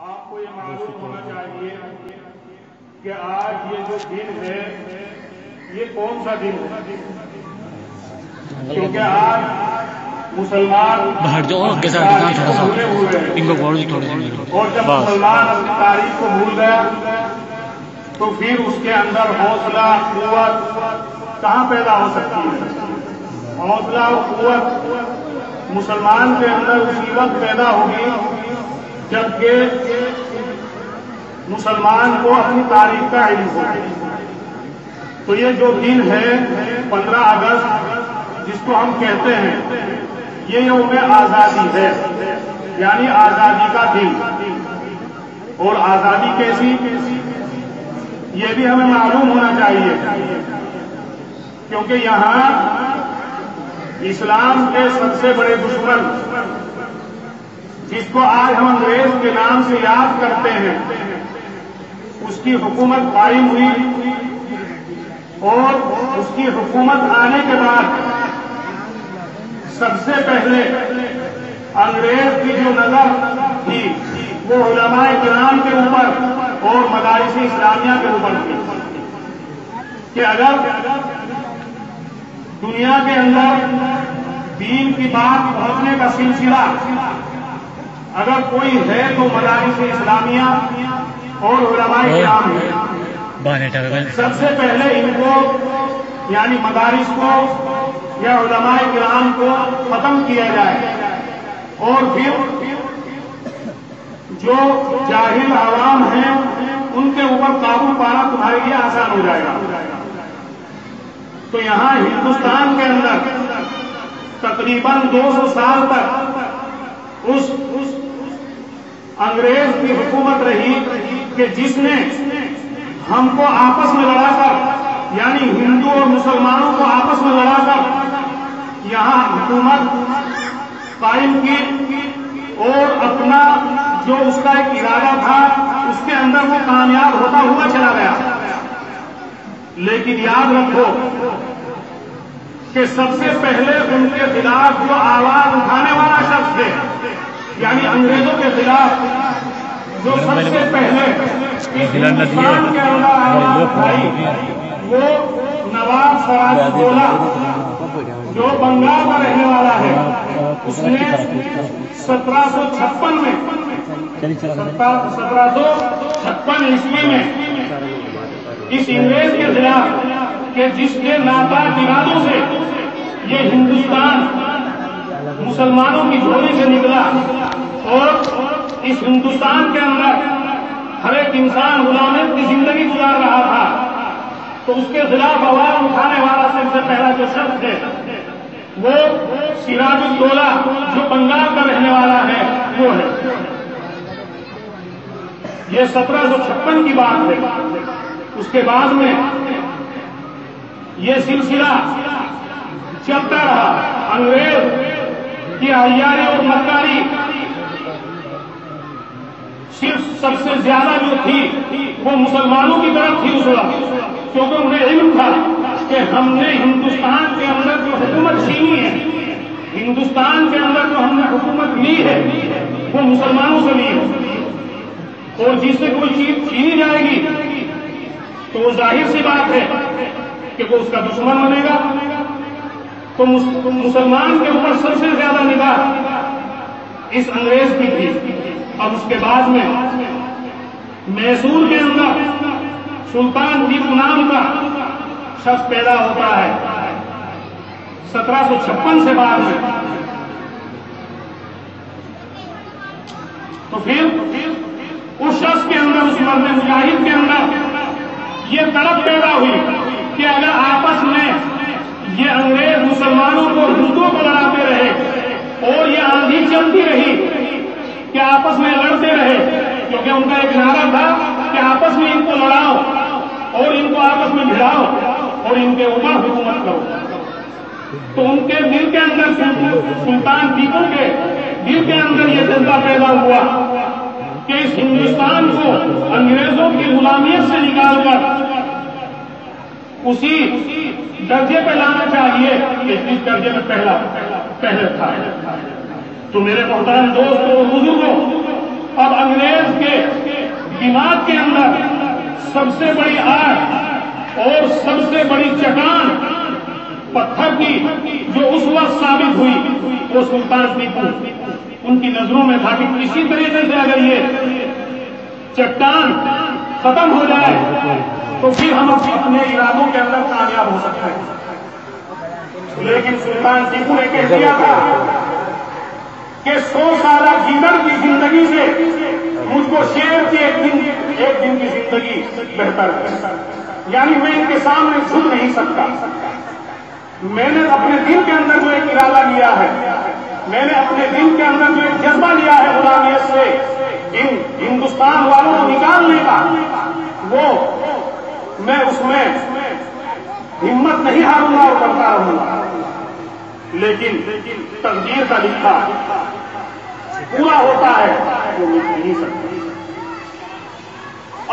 آپ کو یہ معلوم ہونا چاہیے کہ آج یہ جو دن ہے یہ کون سا دن ہے، کیونکہ آج مسلمان باہر جو کے ساتھ تھوڑا سا ان کو اور جب مسلمان اپنی تاریخ کو بھول گیا تو پھر اس کے اندر حوصلہ قوت کہاں پیدا ہو سکتی ہے؟ حوصلہ اور قوت مسلمان کے اندر اسی وقت پیدا ہوگی جبکہ مسلمان کو اپنی تاریخ کا علم ہو۔ تو یہ جو دن ہے 15 اگست جس کو ہم کہتے ہیں یہ یوم آزادی ہے، یعنی آزادی کا دن۔ اور آزادی کیسی یہ بھی ہمیں معلوم ہونا چاہیے، کیونکہ یہاں اسلام کے سب سے بڑے دشمن جس کو آج ہم انگریز کے نام سے یاد کرتے ہیں اس کی حکومت قائم ہوئی، اور اس کی حکومت آنے کے بعد سب سے پہلے انگریز کی جو نظر تھی وہ علماء کرام کے اوپر اور مدارس اسلامیہ کے اوپر تھی کہ اگر دنیا کے اندر دین کی بات پہنچنے کا سلسلہ اگر کوئی ہے تو مدارس اسلامیہ اور علماء کرام ہے۔ سب سے پہلے ان کو یعنی مدارس کو یا علماء کرام کو ختم کیا جائے، اور پھر جو جاہل عوام ہیں ان کے اوپر قابو پانا تمہارے لیے آسان ہو جائے گا۔ تو یہاں ہندوستان کے اندر تقریباً 200 سال تک اس انگریز کی حکومت رہی کہ جس نے ہم کو آپس میں لڑا کر یعنی ہندو اور مسلمانوں کو آپس میں لڑا کر یہاں حکومت قائم کی، اور اپنا جو اس کا ایک ارادہ تھا اس کے اندر وہ کامیاب ہوتا ہوا چلا گیا۔ لیکن یاد رکھو کہ سب سے پہلے ان کے خلاف جو آواز اٹھانے والا شخص تھے یعنی انگریزوں کے خلاف جو سب سے پہلے ہندوستان کے اندر آواز اٹھائی وہ نواب سراج جو بنگال کا رہنے والا ہے، اس نے 1756 میں 1756 عیسوی میں اس انگریز کے خلاف کہ جس کے ناپاک ارادوں سے یہ ہندوستان مسلمانوں کی جھولی سے نکلا اور اس ہندوستان کے اندر ہر ایک انسان غلامیت کی زندگی گزار رہا تھا، تو اس کے خلاف آواز اٹھانے والا سب سے پہلا جو شخص ہے وہ سراج الدولہ جو بنگال کا رہنے والا ہے وہ ہے۔ یہ 1756 کی بات ہے۔ اس کے بعد میں یہ سلسلہ چلتا رہا، انگریز کی عیاری اور مکاری صرف سب سے زیادہ جو تھی وہ مسلمانوں کی طرف تھی اس وقت، کیونکہ انہیں علم تھا کہ ہم نے ہندوستان کے اندر جو حکومت چھینی ہے، ہندوستان کے اندر جو ہم نے حکومت لی ہے وہ مسلمانوں سے لی ہے، اور جس سے کوئی چیز چھینی جائے گی تو وہ ظاہر سی بات ہے کہ وہ اس کا دشمن بنے گا۔ تو مسلمان کے اوپر سب سے زیادہ نگاہ اس انگریز کی تھی۔ اب اس کے بعد میں میسور کے اندر سلطان ٹیپو نام کا شخص پیدا ہوتا ہے 1756 سے بعد میں۔ تو پھر اس شخص کے اندر اس مرد مجاہد کے اندر یہ طلب پیدا ہوئی کہ اگر آپس میں یہ انگریز مسلمانوں کو ہندوؤں کو لڑاتے رہے اور یہ آندھی چلتی رہی کہ آپس میں لڑتے رہے، کیونکہ ان کا ایک نعرہ تھا کہ آپس میں ان کو لڑاؤ اور ان کو آپس میں بھڑاؤ اور ان کے اوپر حکومت کرو، تو ان کے دل کے اندر سلطان ٹیپو کے دل کے اندر یہ جذبہ پیدا ہوا کہ اس ہندوستان کو انگریزوں کی غلامیت سے نکال کر اسی درجے پہ لانا چاہیے کہ جس درجے میں پہلے تھا۔ تو میرے محترم دوستوں اور بزرگوں، اب انگریز کے دماغ کے اندر سب سے بڑی آگ اور سب سے بڑی چٹان پتھر کی جو اس وقت ثابت ہوئی وہ سلطان ٹیپو ان کی نظروں میں تھا کہ اسی طریقے سے اگر یہ چٹان ختم ہو جائے تو پھر ہم اپنے ارادوں کے اندر کامیاب ہو سکتے ہیں۔ لیکن سلطان ٹیپو نے کہہ دیا تھا کہ 100 سالہ گیدڑ کی زندگی سے مجھ کو شیر کی ایک دن کی زندگی بہتر ہے، یعنی میں ان کے سامنے جھک نہیں سکتا۔ میں نے اپنے دل کے اندر جو ایک ارادہ لیا ہے، میں نے اپنے دل کے اندر جو ایک جذبہ لیا ہے غلامیت سے ان ہندوستان والوں کو نکالنے کا، وہ میں اس میں ہمت نہیں ہاروں گا اور کرتا رہوں گا۔ لیکن تقدیر کا لکھا پورا ہوتا ہے وہ مل نہیں سکتا۔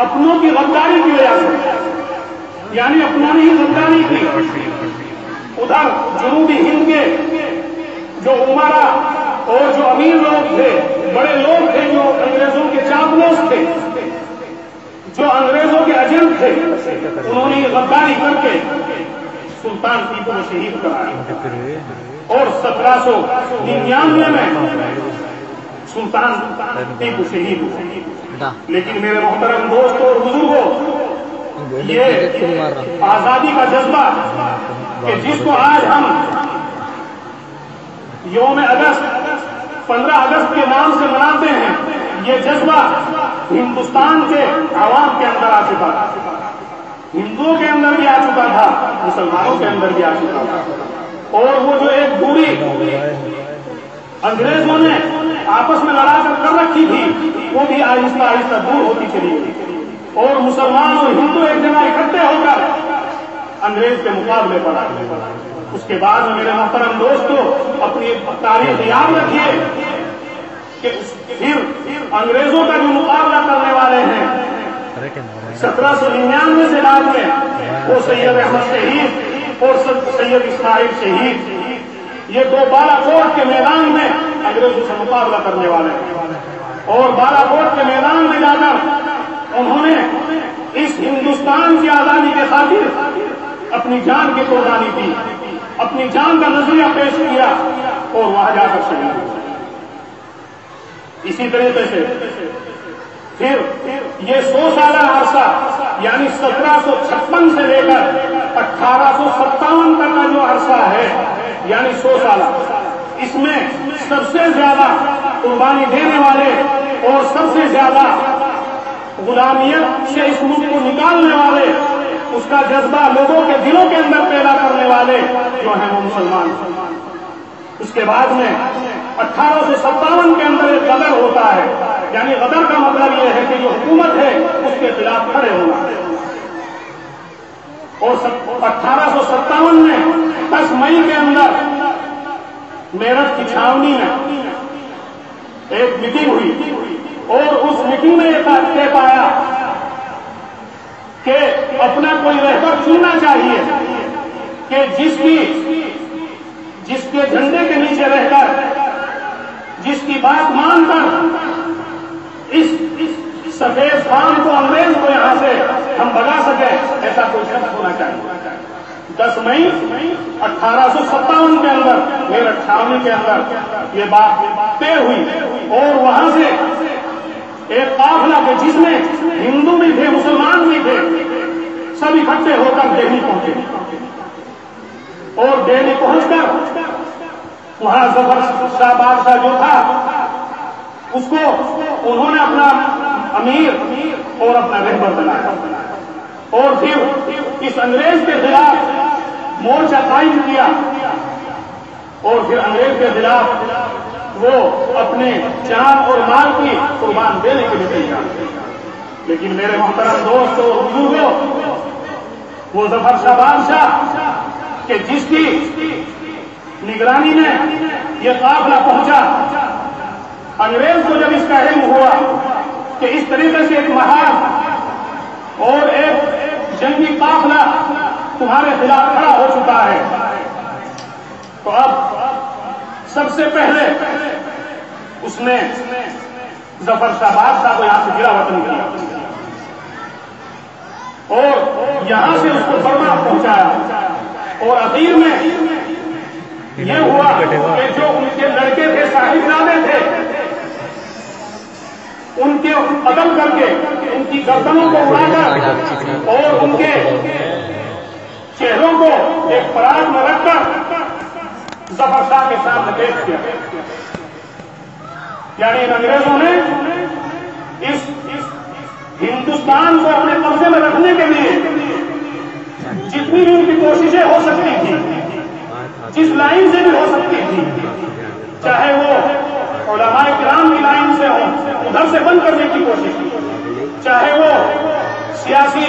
اپنوں کی غداری کی وجہ سے، یعنی اپنوں نے ہی غداری کی، ادھر جنوبی ہند کے جو عمرا اور جو امیر لوگ تھے، بڑے لوگ تھے، جو انگریزوں کے چاپلوس تھے، جو انگریزوں کے ایجنٹ تھے، انہوں نے غداری کر کے سلطان ٹیپو کو شہید کرایا اور 1799 میں سلطان ٹیپو شہید ہوئے۔ لیکن میرے محترم دوستوں اور بزرگوں، یہ آزادی کا جذبہ کہ جس کو آج ہم یوم اگست 15 اگست کے نام سے مناتے ہیں، یہ جذبہ ہندوستان کے عوام کے اندر آ چکا تھا، ہندوؤں کے اندر بھی آ چکا تھا، مسلمانوں کے اندر بھی آ چکا تھا، اور وہ جو ایک دوری انگریزوں نے آپس میں لڑا کر رکھی تھی وہ بھی آہستہ آہستہ دور ہوتی چلی گئی، اور مسلمان اور ہندو ایک جگہ اکٹھے ہو کر انگریز کے مقابلے پر آئے۔ اس کے بعد میرے محترم دوستوں، اپنی تاریخ یاد رکھیے کہ پھر انگریزوں کا جو مقابلہ کرنے والے ہیں 1799 سے بعد میں وہ سید احمد شہید اور سید اسماعیل شہید، یہ دو بالاکوٹ کے میدان میں انگریزوں سے مقابلہ کرنے والے ہیں، اور بالاکوٹ کے میدان میں جا کر انہوں نے اس ہندوستان کی آزادی کے خاطر اپنی جان کی قربانی دی، اپنی جان کا نظریہ پیش کیا اور وہاں جا کر شہید ہوئے۔ اسی طریقے سے پھر یہ 100 سالہ عرصہ، یعنی 1756 سے لے کر 1857 تک کا جو عرصہ ہے، یعنی 100 سالہ، اس میں سب سے زیادہ قربانی دینے والے اور سب سے زیادہ غلامیت سے اس ملک کو نکالنے والے، اس کا جذبہ لوگوں کے دلوں کے اندر پیدا کرنے والے جو ہیں وہ مسلمان۔ اس کے بعد میں 1857 کے اندر ایک غدر ہوتا ہے، یعنی غدر کا مطلب یہ ہے کہ جو حکومت ہے اس کے خلاف کھڑے ہونا، اور 1857 میں 10 مئی کے اندر میرٹھ کی چھاونی میں ایک میٹنگ ہوئی، اور اس میٹنگ میں یہ طے پایا کہ اپنا کوئی رہبر چننا چاہیے کہ جس کے جھنڈے کے نیچے رہ کر، جس کی بات مان کر اس سفید خان کو، انگریز کو یہاں سے ہم بگا سکے، ایسا کوئی شخص ہونا چاہیے۔ 10 مئی 1857 کے اندر میرٹھ چھاونی کے اندر یہ بات طے ہوئی، اور وہاں سے ایک قافلہ کہ جس میں ہندو بھی تھے، مسلمان بھی تھے، سب اکٹھے ہو کر دہلی پہنچے، اور دہلی پہنچ کر وہاں ظفر شاہ بادشاہ جو تھا اس کو انہوں نے اپنا امیر اور اپنا رہبر بنایا، اور پھر اس انگریز کے خلاف مورچہ قائم کیا، اور پھر انگریز کے خلاف وہ اپنے جان اور مال کی قربان دینے کے لیے تیار تھے۔ لیکن میرے محترم دوستوں اور بزرگوں، وہ ظفر شاہ بادشاہ کہ جس کی نگرانی میں یہ قافلہ پہنچا، انگریز کو جب اس کا علم ہوا کہ اس طریقے سے ایک مہار اور ایک جنگی قافلہ تمہارے خلاف کھڑا ہو چکا ہے، تو اب سب سے پہلے اس نے ظفر شاہ بادشاہ کو یہاں سے گرا وطن کیا اور یہاں سے اس کو برما پہنچایا، اور اخیر میں یہ ہوا کہ جو ان کے لڑکے تھے، صاحبزادے تھے، ان کے قتل کر کے ان کی گردنوں کو اڑا کر اور ان کے چہروں کو ایک پراگ میں رکھ کر ظفر شاہ کے سامنے پیش کیا۔ یعنی ان انگریزوں نے اس ہندوستان کو اپنے قبضے میں رکھنے کے لیے جتنی بھی ان کی کوششیں ہو سکتی تھی، جس لائن سے بھی ہو سکتی تھی، چاہے وہ علماء کرام کی لائن سے ہو، ادھر سے بند کرنے کی کوشش کی، چاہے وہ سیاسی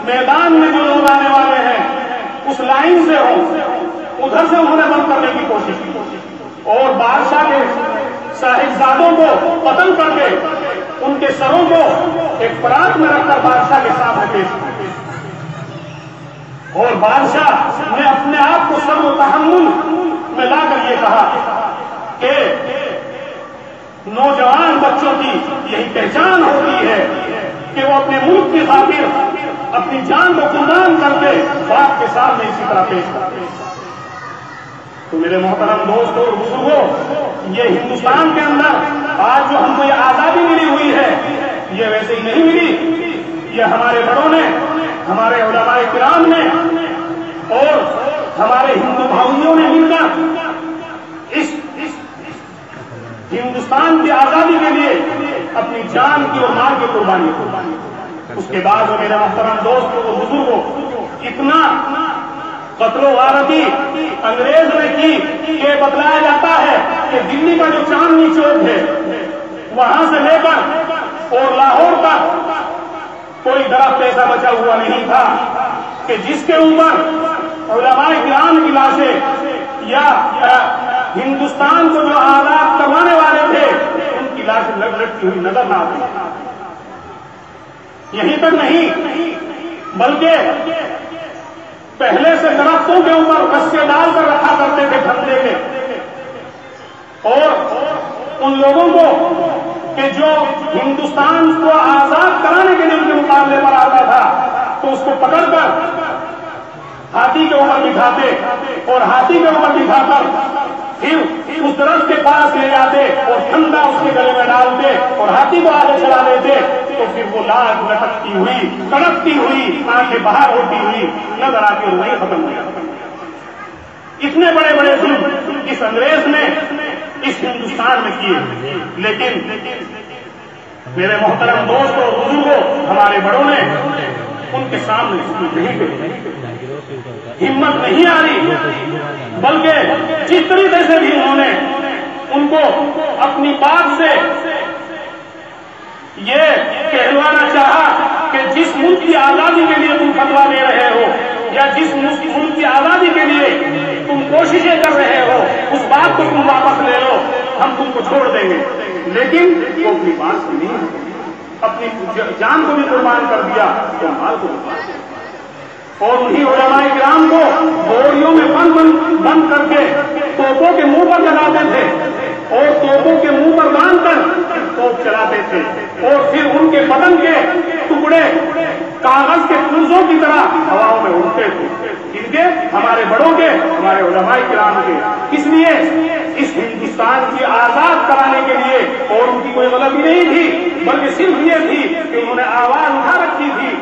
میدان میں جو لوگ آنے والے ہیں اس لائن سے ہو، ادھر سے انہوں نے بند کرنے کی کوشش کی، اور بادشاہ کے صاحبزادوں کو قتل کر کے ان کے سروں کو ایک پراگ میں رکھ کر بادشاہ کے سامنے پیش کیا، اور بادشاہ نے اپنے آپ کو صبر و تحمل میں لا کر یہ کہا کہ نوجوان بچوں کی یہی پہچان ہوتی ہے کہ وہ اپنے ملک کی خاطر اپنی جان کو قربان کر کے باپ کے سامنے اسی طرح پیش کرتے ہیں۔ تو میرے محترم دوستوں اور بزرگوں، یہ ہندوستان کے اندر آج جو ہم کو یہ آزادی ملی ہوئی ہے، یہ ویسے ہی نہیں ملی، یہ ہمارے بڑوں نے، ہمارے علماء کرام نے اور ہمارے ہندو بھائیوں نے مل کر اس ہندوستان کی آزادی کے لیے اپنی جان کی اور مال کی قربانی کی۔ اس کے بعد میرے محترم دوستوں اور بزرگوں، اتنا قتل و غارتی انگریز نے کی کہ بتلایا جاتا ہے کہ دلی کا جو چاندنی چوک ہے وہاں سے لے کر اور لاہور تک کوئی درخت ایسا بچا ہوا نہیں تھا کہ جس کے اوپر علماء کرام کی لاشیں یا ہندوستان کو جو آزاد کروانے والے تھے ان کی لاشیں لٹکتی ہوئی نظر نہ آتی۔ یہیں تک نہیں بلکہ پہلے سے درختوں کے اوپر رسے ڈال کر رکھا کرتے تھے ٹھنڈے کے، اور ان لوگوں کو کہ جو ہندوستان کو آزاد کرانے کے لیے ان کے مقابلے پر آتا تھا تو اس کو پکڑ کر ہاتھی کے اوپر بٹھاتے اور ہاتھی کے اوپر بٹھا کر پھر اس درخت کے پاس لے جاتے اور ٹھنڈا اس کے گلے میں ڈالتے اور ہاتھی کو آگے چلا دیتے، تو پھر وہ لاش لٹکتی ہوئی، تڑپتی ہوئی، آنکھیں باہر ہوتی ہوئی نظر آتی اور وہیں ختم ہو جاتا۔ اتنے بڑے بڑے ظلم اس انگریز نے اس ہندوستان میں کیے، لیکن میرے محترم دوستوں اور بزرگوں، ہمارے بڑوں نے ان کے سامنے نہیں گئے، ہمت نہیں آ رہی، بلکہ جس طریقے سے بھی انہوں نے ان کو اپنی بات سے یہ کہلوانا چاہا کہ جس ملک کی آزادی کے لیے تم فتوا دے رہے ہو یا جس ملک کی آزادی کے لیے تم کوششیں کر رہے ہو اس بات کو تم واپس لے لو، ہم تم کو چھوڑ دیں گے، لیکن وہ اپنی بات سے نہیں، اپنی جان کو بھی قربان کر دیا تو مال کو قربان کر دیا، اور انہی علماء کرام کو بوریوں میں بند کر کے توپوں کے منہ پر لگاتے تھے اور توپوں کے منہ پر باندھ کر توپ چلاتے تھے، اور پھر ان کے بدن کے ٹکڑے کاغذ کے پرزوں کی طرح ہواؤں میں اڑتے تھے، ان کے ہمارے بڑوں کے، ہمارے علماء کرام کے، اس لیے اس ہندوستان کی آزاد کرانے کے لیے، اور ان کی کوئی غلطی نہیں تھی بلکہ صرف یہ تھی کہ انہوں نے آواز اٹھا رکھی تھی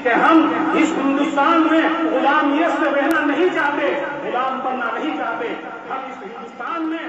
کہ ہم اس ہندوستان میں غلامیت سے رہنا نہیں چاہتے، غلام بننا نہیں چاہتے، ہم اس ہندوستان میں